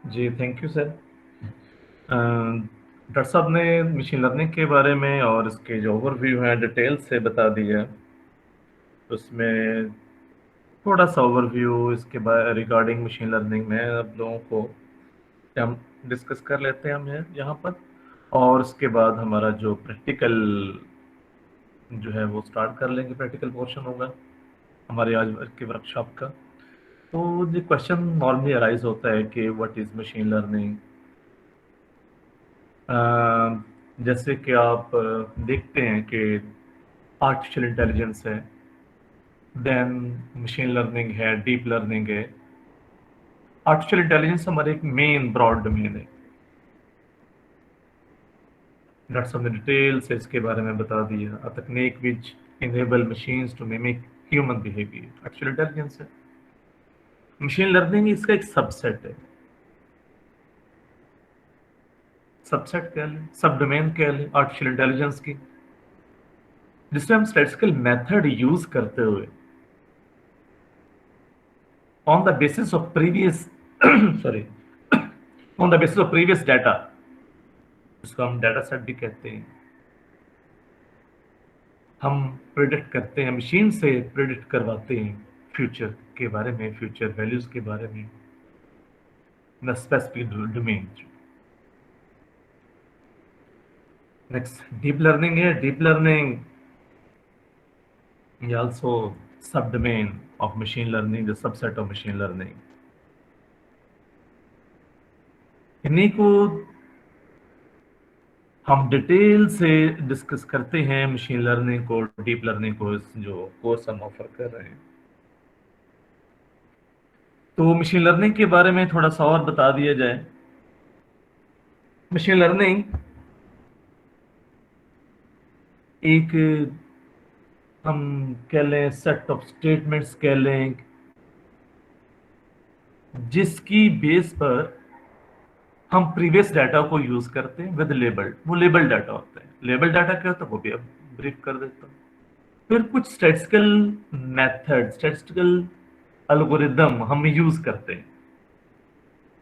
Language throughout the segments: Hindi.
Ji, thank you sir. Doctor साहब ने मशीन लर्निंग के बारे में और इसके जो ओवरव्यू है डिटेल से बता दिया। उसमें थोड़ा सा ओवरव्यू इसके बारे रिगार्डिंग मशीन लर्निंग में आप लोगों को हम डिस्कस कर लेते हैं हम यहाँ पर। और उसके बाद हमारा जो प्रैक्टिकल जो है वो स्टार्ट कर लेंगे, प्रैक्टिकल पोर्शन होगा हमारे आज के वर्कशॉप का। तो ये क्वेश्चन नॉर्मली अराइज होता है कि व्हाट इज़ मशीन लर्निंग। जैसे कि आप देखते हैं कि आर्टिफिशियल इंटेलिजेंस है, देन मशीन लर्निंग है, डीप लर्निंग है। आर्टिफिशियल इंटेलिजेंस हमारे एक मेन ब्रॉड डोमेन है। डॉक्टर साहब ने डिटेल से इसके बारे में बता दिया। अ तकनीक which enable machines to mimic human behaviour artificial intelligence है। मशीन लर्निंग इसका एक सबसेट है। सबसेट कह लें, सब डोमेन कह लें आर्टिफिशियल इंटेलिजेंस की, जिसमें हम स्टैटिस्टिकल मेथड यूज करते हुए on the basis of previous sorry on the basis of previous data, इसको हम डाटा सेट भी कहते हैं, हम प्रिडिक्ट करते हैं, मशीन से प्रिडिक्ट करवाते हैं फ्यूचर के बारे में, फ्यूचर वैल्यूज के बारे में in specific domain. Next deep learning है। डीप लर्निंग आल्सो सब domain of machine learning, the subset of machine learning. इन्हीं को हम डिटेल से डिस्कस करते हैं, मशीन लर्निंग को, डीप लर्निंग को, जो कोर्स हम ऑफर कर रहे हैं। तो मशीन लर्निंग के बारे में थोड़ा सा और बता दिया जाए। मशीन लर्निंग एक, हम कह लें, सेट ऑफ स्टेटमेंट्स कह लें, जिसकी बेस पर हम प्रीवियस डाटा को यूज करते हैं विद लेबल्ड। वो लेबल डाटा होता है। लेबल डाटा क्या होता है वो भी अब ब्रीफ कर देता हूँ। फिर कुछ स्टैटिस्टिकल मेथड, स्टैटिस्टिकल एल्गोरिदम हम यूज करते हैं।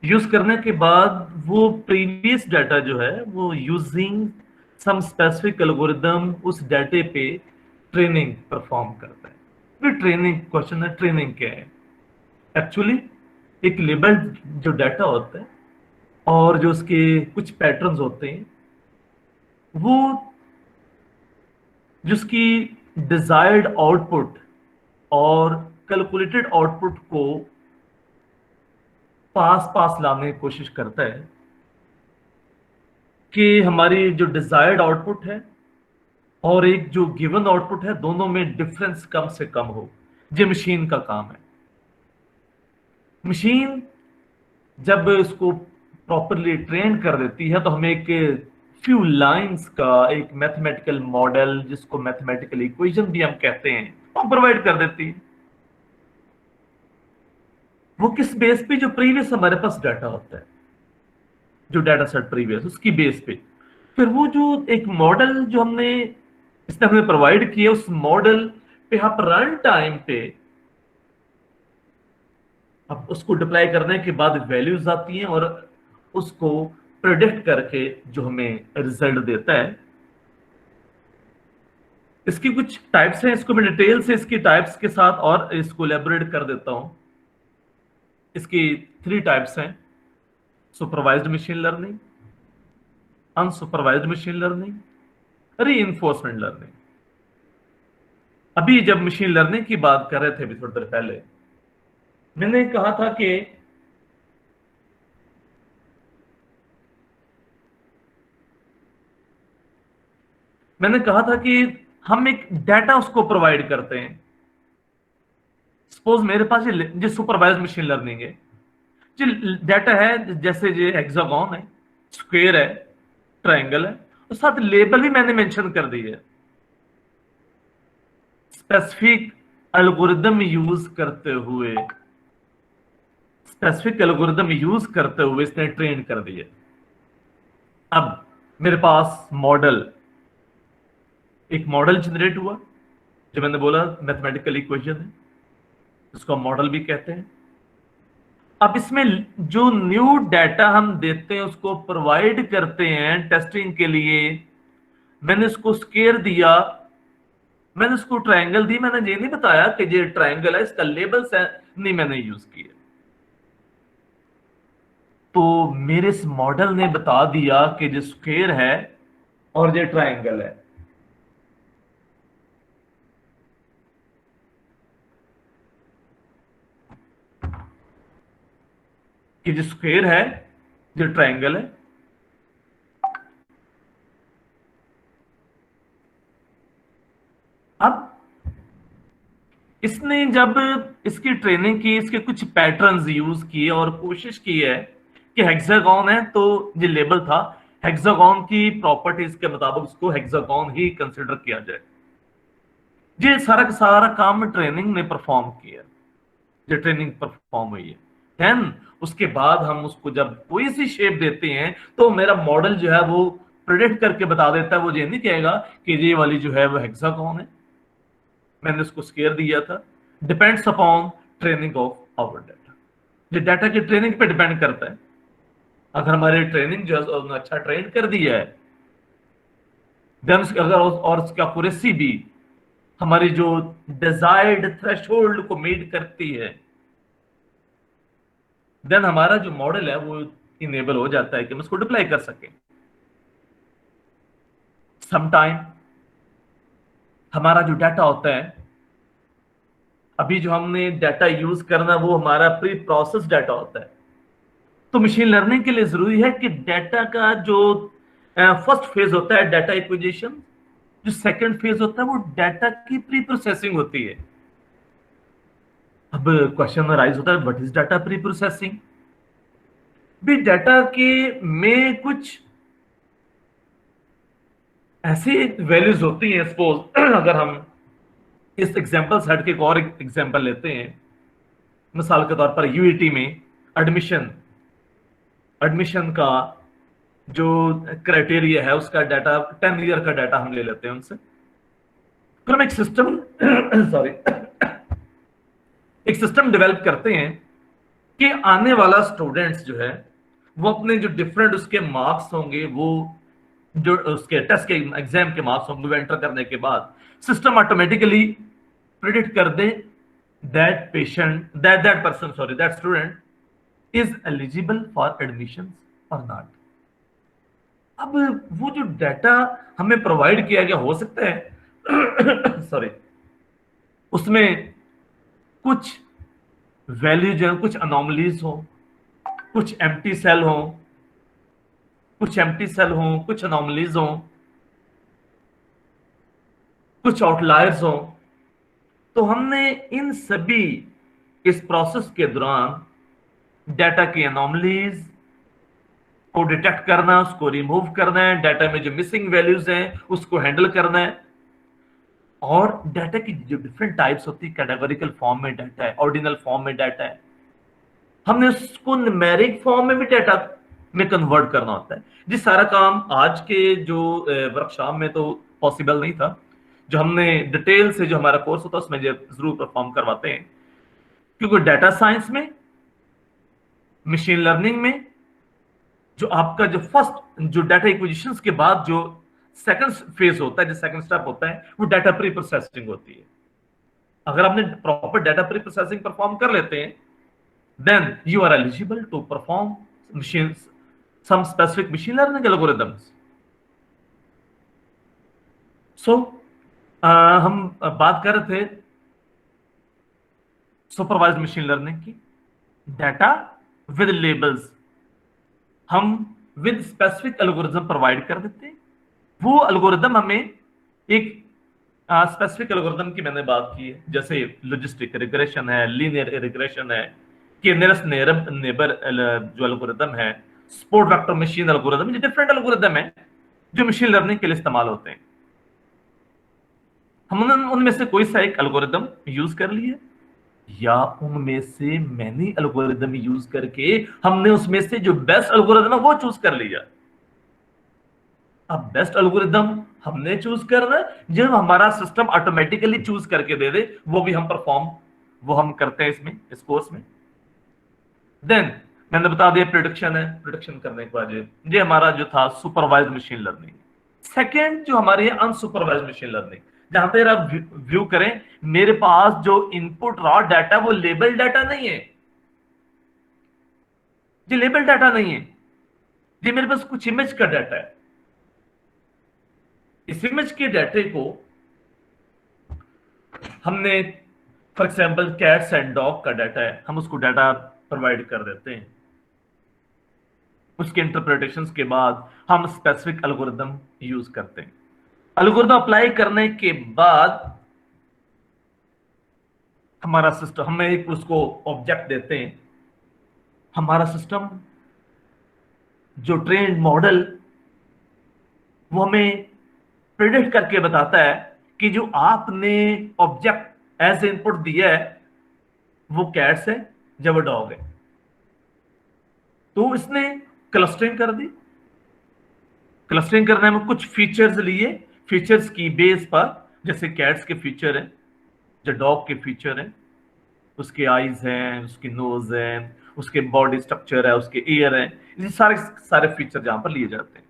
यूज करने के बाद वो प्रीवियस डाटा जो है वो यूजिंग सम स्पेसिफिक एल्गोरिदम उस डाटे पे ट्रेनिंग परफॉर्म करता है। फिर ट्रेनिंग क्वेश्चन है, ट्रेनिंग क्या है एक्चुअली। एक लेबल्ड जो डाटा होता है और जो उसके कुछ पैटर्न्स होते हैं, वो जिसकी डिजायर्ड आउटपुट और कैलकुलेटेड आउटपुट को पास पास लाने की कोशिश करता है कि हमारी जो डिजायर्ड आउटपुट है और एक जो गिवन आउटपुट है, दोनों में डिफरेंस कम से कम हो। ये मशीन का काम है। मशीन जब इसको प्रॉपरली ट्रेन कर देती है तो हमें एक फ्यू लाइंस का एक मैथमेटिकल मॉडल, जिसको मैथमेटिकल इक्वेशन भी हम कहते हैं, वो प्रोवाइड कर देती है। वो किस बेस पे? जो प्रीवियस हमारे पास डाटा होता है, जो डाटा सेट प्रीवियस, उसकी बेस पे फिर वो जो एक मॉडल जो हमने इसने हमें प्रोवाइड किया, उस मॉडल पे आप रन टाइम पे अब उसको डिप्लाई करने के बाद वैल्यूज आती हैं और उसको प्रेडिक्ट करके जो हमें रिजल्ट देता है। इसकी कुछ टाइप्स हैं, इसको मैं डिटेल से इसकी टाइप्स के साथ और इसको एलेबोरेट कर देता हूं। इसकी 3 टाइप्स हैं: supervised machine learning, unsupervised machine learning, reinforcement learning. अभी जब मशीन लर्निंग की बात कर रहे थे अभी थोड़ी देर पहले, मैंने कहा था कि हम एक डाटा उसको प्रोवाइड करते हैं। सपोज मेरे पास ये सुपरवाइज मशीन लर्निंग है। जो डाटा है, जैसे ये हेक्सागोन है, स्क्वायर है, ट्रायंगल है, और साथ लेबल भी मैंने मेंशन कर दी है। स्पेसिफिक एल्गोरिदम यूज करते हुए, इसने ट्रेन कर दिया। अब मेरे पास मॉडल, एक मॉडल जनरेट हुआ, जो मैंने बोला मैथमेटिकल इक्वेशन है, उसको मॉडल भी कहते हैं। अब इसमें जो न्यू डाटा हम देते हैं उसको प्रोवाइड करते हैं टेस्टिंग के लिए। मैंने इसको स्केयर दिया, मैंने इसको ट्रायंगल दी, मैंने ये नहीं बताया कि ये ट्रायंगल है, इसका लेबल से नहीं मैंने यूज किया। तो मेरे इस मॉडल ने बता दिया कि जो स्क्वायर है और ये ट्रायंगल है। कि जो स्क्वायर है, जो ट्रायंगल है। अब इसने जब इसकी ट्रेनिंग की, इसके कुछ पैटर्न्स यूज किए और कोशिश की है कि हेक्सागोन है तो ये लेबल था, हेक्सागोन की प्रॉपर्टीज के मुताबिक उसको हेक्सागोन ही कंसिडर किया जाए। ये सारा का सारा काम ट्रेनिंग ने परफॉर्म किया, जो ट्रेनिंग परफॉर्म हुई है। देन उसके बाद हम उसको जब कोई सी शेप देते हैं तो मेरा मॉडल जो है वो प्रिडिक्ट करके बता देता है। वो ये नहीं कहेगा कि ये वाली जो है वो हेक्सागोन है, मैंने उसको स्केयर दिया था। Depends upon training of our data, जो डाटा की ट्रेनिंग पे डिपेंड करता है। अगर हमारी ट्रेनिंग जो है अच्छा ट्रेन कर दिया है, देन अगर और उसकी एक्यूरेसी भी हमारी जो डिजायर्ड थ्रेशोल्ड को मीट करती है, देन हमारा जो मॉडल है वो इनेबल हो जाता है कि हम उसको डिप्लॉय कर सकें। समटाइम हमारा जो डाटा होता है, अभी जो हमने डाटा यूज करना वो हमारा प्री प्रोसेस डाटा होता है। तो मशीन लर्निंग के लिए जरूरी है कि डाटा का जो फर्स्ट फेज होता है डाटा एक्विजिशन, जो सेकंड फेज होता है वो डाटा की प्री प्रोसेसिंग होती है। अब क्वेश्चन राइज होता है, what is data pre processing? भी डाटा के में कुछ ऐसी वैल्यूज होती हैं। सपोज अगर हम इस एग्जांपल सेट के एक और एग्जांपल लेते हैं, मिसाल के तौर पर यूईटी में एडमिशन एडमिशन का जो क्राइटेरिया है उसका डाटा 10 ईयर का डाटा हम ले लेते हैं उनसे। फिर हम एक सिस्टम सॉरी एक सिस्टम डेवलप करते हैं कि आने वाला स्टूडेंट्स जो है वो अपने जो डिफरेंट उसके मार्क्स होंगे, वो जो उसके टेस्ट के एग्जाम के मार्क्स होंगे, वो एंटर करने के बाद सिस्टम ऑटोमेटिकली प्रिडिक्ट कर दे that person sorry that student is eligible for admission और नॉट। अब वो जो डाटा हमें प्रोवाइड किया गया, हो सकता है सॉरी उसमें कुछ वैल्यूज हैं, कुछ अनोमलीज हो, कुछ एम्प्टी सेल हो, कुछ अनोमलीज हो, कुछ आउटलायर्स हो। तो हमने इन सभी इस प्रोसेस के दौरान डाटा की अनोमलीज को डिटेक्ट करना, उसको रिमूव करना है, डाटा में जो मिसिंग वैल्यूज हैं उसको हैंडल करना है। और डाटा की जो डिफरेंट टाइप्स होती है, कैटेगोरिकल फॉर्म में डाटा है, ऑर्डिनल फॉर्म में डाटा है, हमने उसको न्यूमेरिक फॉर्म में भी डाटा में कन्वर्ट करना होता है। जी सारा काम आज के जो वर्कशॉप में तो पॉसिबल नहीं था। जो हमने डिटेल से जो हमारा कोर्स होता है उसमें जरूर परफॉर्म करवाते हैं, क्योंकि डाटा साइंस में, मशीन लर्निंग में जो आपका जो फर्स्ट जो डाटा एक्विजिशन के बाद जो सेकंड फेज होता है, जो सेकंड स्टेप होता है, वो डाटा प्री प्रोसेसिंग होती है। अगर आपने proper data pre processing perform कर लेते हैं, then you are eligible to perform machines some specific machine learning algorithms. So हम बात कर रहे थे सुपरवाइज्ड मशीन लर्निंग की। डाटा विद लेबल्स हम विद स्पेसिफिक एल्गोरिथम प्रोवाइड कर देते हैं। वो एल्गोरिथम हमें एक स्पेसिफिक एल्गोरिथम की मैंने बात की है, जैसे लॉजिस्टिक रिग्रेशन है, लीनियर रिग्रेशन है, कि नियरेस्ट नेबर जो एल्गोरिथम है, सपोर्ट वेक्टर मशीन एल्गोरिथम, ये डिफरेंट एल्गोरिथम है जो मशीन लर्निंग के लिए इस्तेमाल होते हैं। हमने उनमें से कोई सा एक एल्गोरिथम यूज कर लिया, या उनमें से मैनी एल्गोरिथम यूज करके हमने उसमें से जो बेस्ट एल्गोरिथम है वो चूज कर लिया। अब बेस्ट एल्गोरिथम हमने चूज करना है, जब हमारा सिस्टम ऑटोमेटिकली चूज करके दे दे, वो भी हम परफॉर्म वो हम करते हैं इसमें, इस कोर्स में। देन मैंने बता दिया प्रिडिक्शन है, प्रिडिक्शन करने के बाद ये हमारा जो था सुपरवाइज्ड मशीन लर्निंग। सेकेंड जो हमारी है अनसुपरवाइज्ड मशीन लर्निंग, जहां पर आप व्यू करें, मेरे पास जो इनपुट रॉ डाटा वो लेबल डाटा नहीं है, ये लेबल डाटा नहीं है, ये मेरे पास कुछ इमेज का डाटा है। इस इमेज के डाटे को हमने, for example cats and dog का डाटा है, हम उसको डाटा प्रोवाइड कर देते हैं। उसके इंटरप्रिटेशन के बाद हम स्पेसिफिक एल्गोरिदम यूज करते हैं। एल्गोरिदम अप्लाई करने के बाद हमारा सिस्टम, हमें एक उसको ऑब्जेक्ट देते हैं। हमारा सिस्टम जो ट्रेन मॉडल, वो हमें प्रिडिक्ट करके बताता है कि जो आपने ऑब्जेक्ट एज इनपुट दिया है वो कैट्स है या वो डॉग है। तो इसने क्लस्टरिंग कर दी। क्लस्टरिंग करने में कुछ फीचर्स लिए, फीचर्स की बेस पर, जैसे कैट्स के फीचर है, जो डॉग के फीचर है, उसके आईज हैं, उसकी नोज है, उसके बॉडी स्ट्रक्चर है, उसके ईयर है, ये सारे सारे फीचर जहां पर लिए जाते हैं।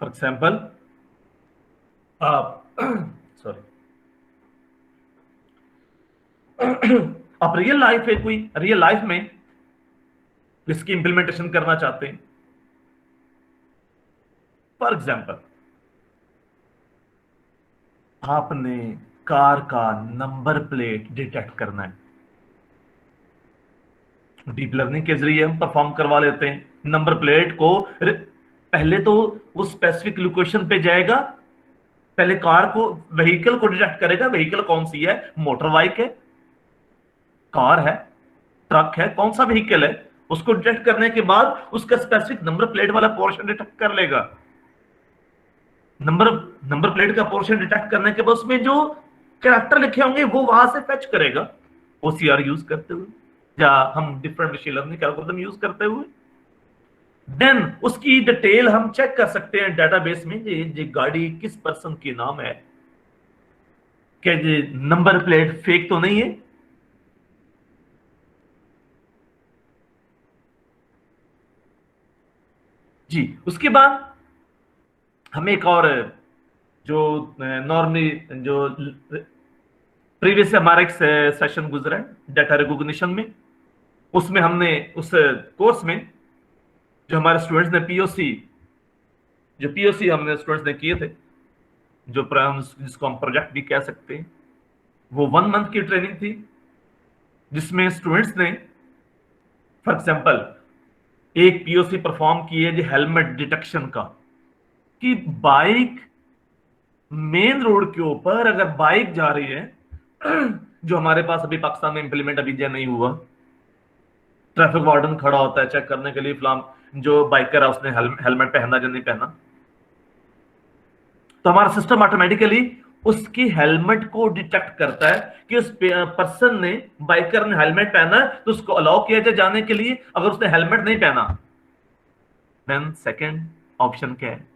फॉर एग्जाम्पल आप सॉरी आप रियल लाइफ है, कोई रियल लाइफ में इसकी इंप्लीमेंटेशन करना चाहते हैं। फॉर एग्जाम्पल आपने कार का नंबर प्लेट डिटेक्ट करना है, डीप लर्निंग के जरिए हम परफॉर्म करवा लेते हैं। नंबर प्लेट को पहले तो उस स्पेसिफिक लोकेशन पे जाएगा, पहले कार को, व्हीकल को डिटेक्ट करेगा, व्हीकल कौन सी है, मोटर बाइक है, कार है, ट्रक है, कौन सा व्हीकल है, उसको डिटेक्ट करने के बाद उसका स्पेसिफिक नंबर प्लेट वाला पोर्शन डिटेक्ट कर लेगा। नंबर प्लेट का पोर्शन डिटेक्ट करने के बाद उसमें जो कैरेक्टर लिखे होंगे वो वहां से फेच करेगा, ओसीआर यूज करते हुए या हम different machine learning algorithm use करते हुए। देन उसकी डिटेल हम चेक कर सकते हैं डेटाबेस में, ये गाड़ी किस पर्सन की नाम है, क्या ये नंबर प्लेट फेक तो नहीं है। जी, उसके बाद हमें एक और, जो नॉर्मली जो प्रीवियस से हमारा एक सेशन गुजरा है डाटा रिकॉग्निशन में, उसमें हमने उस कोर्स में जो हमारे स्टूडेंट्स ने पीओसी हमने स्टूडेंट्स ने किए थे, जो जिसको हम प्रोजेक्ट भी कह सकते हैं, वो 1 मंथ की ट्रेनिंग थी, जिसमें स्टूडेंट्स ने फॉर एग्जाम्पल एक पीओसी परफॉर्म किए जो हेलमेट डिटेक्शन का, कि बाइक मेन रोड के ऊपर अगर बाइक जा रही है, जो हमारे पास अभी पाकिस्तान में इंप्लीमेंट अभी नहीं हुआ, ट्रैफिक वार्डन खड़ा होता है चेक करने के लिए फिलहाल जो बाइकर है उसने हेलमेट पहना या नहीं पहना, तो हमारा सिस्टम ऑटोमेटिकली उसकी हेलमेट को डिटेक्ट करता है कि उस पर्सन ने, बाइकर ने हेलमेट पहना है तो उसको अलाउ किया जाए जाने के लिए। अगर उसने हेलमेट नहीं पहना, देन सेकंड ऑप्शन क्या है,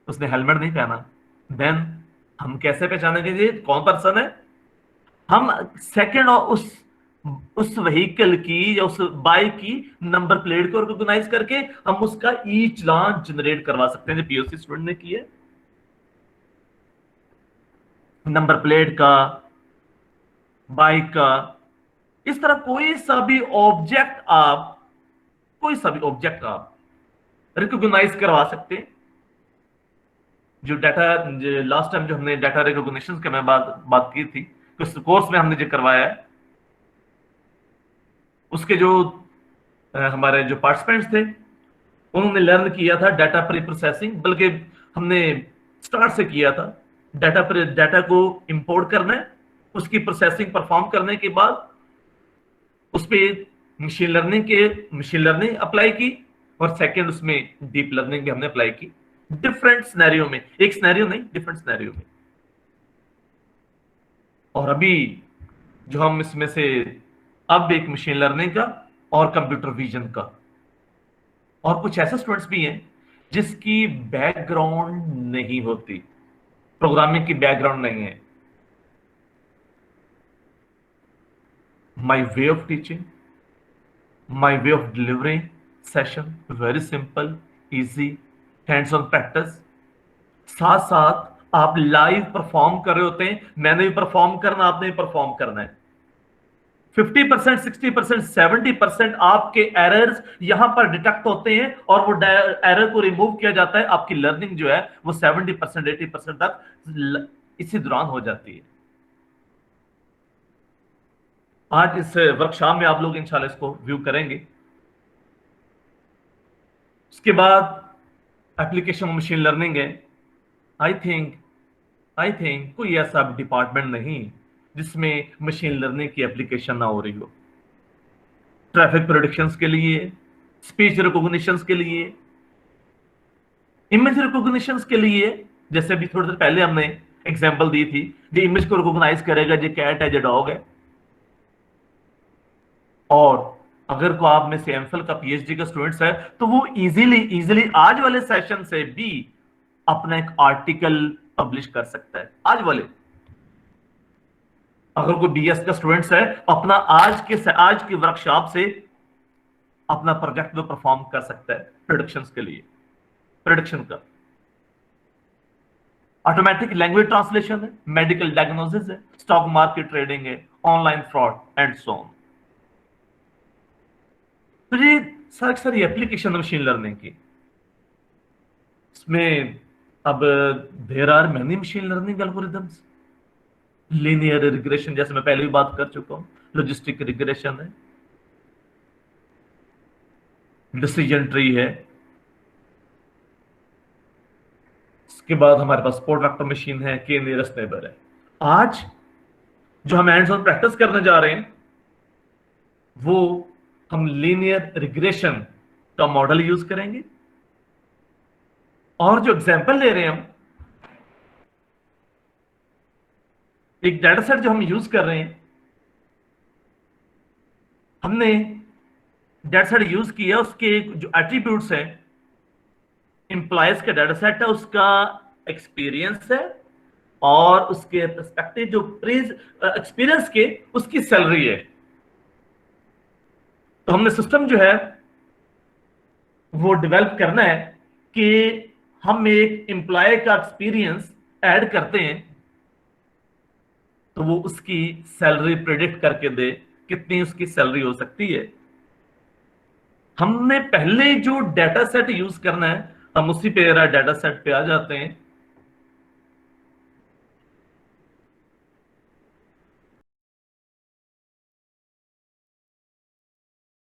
उसने हेलमेट नहीं पहना, देन हम कैसे पहचानेंगे ये कौन पर्सन है। हम सेकंड उस व्हीकल की या उस बाइक की नंबर प्लेट को रिकॉग्नाइज करके हम उसका ई चालान जनरेट करवा सकते हैं, जो पीओसी स्टूडेंट ने की है। नंबर प्लेट का, बाइक का, इस तरह कोई सा भी ऑब्जेक्ट आप रिकॉग्नाइज करवा सकते हैं। जो डाटा, लास्ट टाइम जो हमने डाटा रिकॉग्निशन के मैं बात की थी, उस कोर्स में हमने जो करवाया है, उसके जो हमारे जो पार्टिसिपेंट्स थे उन्होंने लर्न किया था डाटा प्री प्रोसेसिंग, बल्कि हमने स्टार्ट से किया था। डाटा को इंपोर्ट करना है, उसकी प्रोसेसिंग परफॉर्म करने के बाद उस पर मशीन लर्निंग अप्लाई की, और सेकंड उसमें डीप लर्निंग भी हमने अप्लाई की, डिफरेंट सिनेरियो में, एक सिनेरियो नहीं, डिफरेंट सिनेरियो में। और अभी जो हम इसमें से अब एक मशीन लर्निंग का और कंप्यूटर विजन का, और कुछ ऐसे स्टूडेंट्स भी हैं जिसकी बैकग्राउंड नहीं होती, प्रोग्रामिंग की बैकग्राउंड नहीं है, my way of teaching, my way of delivering session, very simple, easy, hands on practice। साथ साथ आप लाइव परफॉर्म कर रहे होते हैं, मैंने भी परफॉर्म करना, आपने भी परफॉर्म करना है। 50%, 60%, 70% आपके एरर्स यहां पर डिटेक्ट होते हैं और वो एरर को रिमूव किया जाता है। आपकी लर्निंग जो है वो 70%, 80% तक इसी दौरान हो जाती है। आज इस वर्कशॉप में आप लोग इंशाल्लाह इसको व्यू करेंगे। उसके बाद एप्लीकेशन मशीन लर्निंग है। आई थिंक कोई ऐसा डिपार्टमेंट नहीं जिसमें मशीन लर्निंग की एप्लीकेशन ना हो रही हो। ट्रैफिक प्रेडिक्शंस के लिए, स्पीच रिकॉग्निशंस के लिए, इमेज रिकॉग्निशंस के लिए, जैसे भी थोड़ी देर पहले हमने एग्जांपल दी थी, जो इमेज को रिकॉग्नाइज करेगा जो कैट है, जो डॉग है। और अगर को आप में से एमफिल का पीएचडी का स्टूडेंट्स है तो वो इजीली आज वाले सेशन से भी अपना एक आर्टिकल पब्लिश कर सकता है। आज वाले, अगर कोई बीएस का स्टूडेंट्स है अपना आज की वर्कशॉप से अपना प्रोजेक्ट में परफॉर्म कर सकता है प्रोडक्शंस के लिए। प्रोडक्शन का ऑटोमेटिक लैंग्वेज ट्रांसलेशन है, मेडिकल डायग्नोसिस है, स्टॉक मार्केट ट्रेडिंग है, online fraud and so on. तो ये सारी एप्लीकेशन मशीन लर्निंग की। इसमें अब there are many machine learning algorithms. Linear regression, जैसे मैं पहले भी बात कर चुका हूं, लॉजिस्टिक रिग्रेशन है, डिसीजन ट्री है। इसके बाद हमारे पास स्पोर्ट वेक्टर मशीन है, के नियरेस्ट नेबर है। आज जो हम हैंड्स ऑन प्रैक्टिस करने जा रहे हैं वो हम लीनियर रिग्रेशन का मॉडल यूज करेंगे। और जो एग्जांपल ले रहे हैं हम, एक डाटा सेट जो हम यूज कर रहे हैं, हमने डाटा सेट यूज किया, उसके जो एट्रीब्यूट्स हैं, एम्प्लॉयज का डाटा सेट है, उसका एक्सपीरियंस है और उसके पर्सपेक्टिव जो प्रीज एक्सपीरियंस के उसकी सैलरी है। तो हमने सिस्टम जो है वो डेवलप करना है कि हम एक एम्प्लॉय का एक्सपीरियंस ऐड करते हैं तो वो उसकी सैलरी प्रेडिक्ट करके दे कितनी उसकी सैलरी हो सकती है। हमने पहले जो डाटा सेट यूज करना है, हम उसी पे डाटा सेट पे आ जाते हैं।